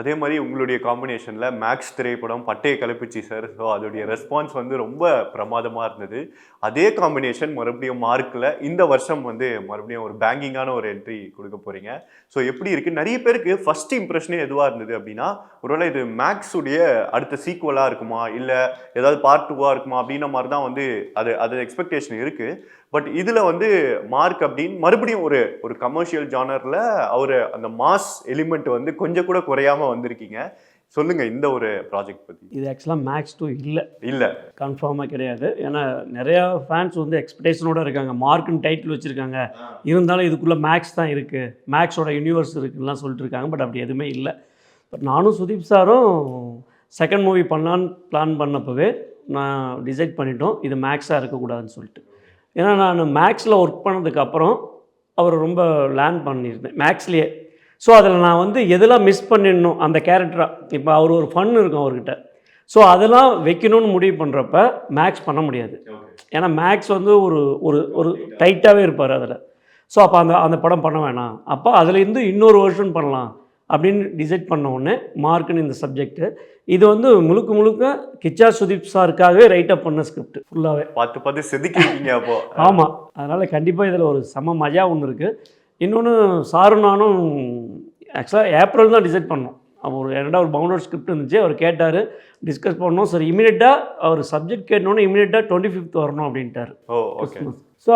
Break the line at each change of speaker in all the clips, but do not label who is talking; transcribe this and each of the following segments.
அதே மாதிரி உங்களுடைய காம்பினேஷன்ல மேக்ஸ் திரைப்படம் பட்டைய கிளப்பிச்சு சார். ஸோ அதோடைய ரெஸ்பான்ஸ் வந்து ரொம்ப பிரமாதமா இருந்தது. அதே காம்பினேஷன் மறுபடியும் மார்க்ல இந்த வருஷம் வந்து மறுபடியும் ஒரு பேங்கிங்கான ஒரு என்ட்ரி கொடுக்க போறீங்க. ஸோ எப்படி இருக்கு? நிறைய பேருக்கு ஃபர்ஸ்ட் இம்ப்ரெஷனே எதுவா இருந்தது அப்படின்னா, ஒருவேளை இது மேக்ஸ் உடைய அடுத்த சீக்குவலா இருக்குமா, இல்ல ஏதாவது பார்ட் 2வா இருக்குமா அப்படின்ற மாதிரி தான் வந்து அது எக்ஸ்பெக்டேஷன் இருக்கு. பட் இதுல வந்து மார்க் அப்படின்னு மறுபடியும் ஒரு ஒரு கமர்ஷியல் ஜானர்ல அவரு அந்த மாஸ் எலிமெண்ட் வந்து கொஞ்சம் கூட குறையாம வந்திருக்கீங்க. சொல்லுங்க இந்த ஒரு ப்ராஜெக்ட் பத்தி.
இது ஆக்சுவலாக மேக்ஸ் 2 இல்லை,
இல்ல
கன்ஃபார்மாக கிடையாது. ஏன்னா நிறையா ஃபேன்ஸ் வந்து எக்ஸ்பெக்டேஷனோட இருக்காங்க, மார்க்குன்னு டைட்டில் வச்சுருக்காங்க, இருந்தாலும் இதுக்குள்ளே மேக்ஸ் தான் இருக்குது, மேக்ஸோட யூனிவர்ஸ் இருக்குதுலாம் சொல்லிட்டு இருக்காங்க. பட் அப்படி எதுவுமே இல்லை. பட் நானும் சுதீப் சாரும் செகண்ட் மூவி பண்ணலான்னு பிளான் பண்ணப்பவே நான் டிசைட் பண்ணிட்டோம் இது மேக்ஸாக இருக்கக்கூடாதுன்னு சொல்லிட்டு. ஏன்னா நான் மேக்ஸில் ஒர்க் பண்ணதுக்கப்புறம் அவர் ரொம்ப லேர்ன் பண்ணியிருந்தேன் மேக்ஸ்லேயே. ஸோ அதில் நான் வந்து எதெல்லாம் மிஸ் பண்ணிடணும் அந்த கேரக்டராக, இப்போ அவர் ஒரு ஃபன் இருக்கும் அவர்கிட்ட, ஸோ அதெல்லாம் வைக்கணும்னு முடிவு பண்ணுறப்ப மேக்ஸ் பண்ண முடியாது. ஏன்னா மேக்ஸ் வந்து ஒரு ஒரு ஒரு டைட்டாகவே இருப்பார் அதில். ஸோ அப்போ அந்த படம் பண்ண வேணாம், அப்போ அதுலேருந்து இன்னொரு வெர்ஷன் பண்ணலாம் அப்படின்னு டிசைட் பண்ண உடனே மார்க்குன்னு இந்த சப்ஜெக்ட்டு இது வந்து முழுக்க முழுக்க கிச்சா சுதீப் சாருக்காகவே ரைட்டப் பண்ண ஸ்கிரிப்ட் ஃபுல்லாகவே
பார்த்து செதுக்கிங்க அப்போ.
ஆமாம், அதனால் கண்டிப்பாக இதில் ஒரு செம மஜா ஒன்று இருக்குது. இன்னொன்று சாரும் நானும் ஆக்சுவலாக ஏப்ரல் தான் டிசைட் பண்ணோம். அவர் என்னடா ஒரு பவுண்டர் ஸ்கிரிப்ட் இருந்துச்சு, அவர் கேட்டார், டிஸ்கஸ் பண்ணோம். சரி இமீடியட்டாக அவர் சப்ஜெக்ட் கேட்டோன்னே இமீடியட்டாக 25th வரணும் அப்படின்ட்டார். ஸோ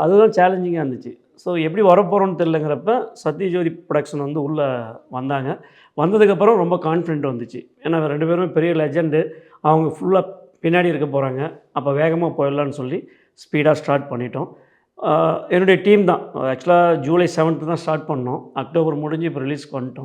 அதுதான் சேலஞ்சிங்காக இருந்துச்சு. ஸோ எப்படி வரப்போகிறோன்னு தெரிலங்கிறப்ப சத்யஜோதி ப்ரொடக்ஷன் வந்து உள்ளே வந்தாங்க. வந்ததுக்கப்புறம் ரொம்ப கான்ஃபிடென்ட் வந்துச்சு. ஏன்னா ரெண்டு பேருமே பெரிய லெஜெண்டு, அவங்க ஃபுல்லாக பின்னாடி இருக்க போகிறாங்க, அப்போ வேகமாக போயிடலான்னு சொல்லி ஸ்பீடாக ஸ்டார்ட் பண்ணிட்டோம். என்னுடைய டீம் தான் ஆக்சுவலாக ஜூலை 7th தான் ஸ்டார்ட் பண்ணோம். அக்டோபர் முடிஞ்சு இப்போ ரிலீஸ்க்கு வந்துட்டோம்.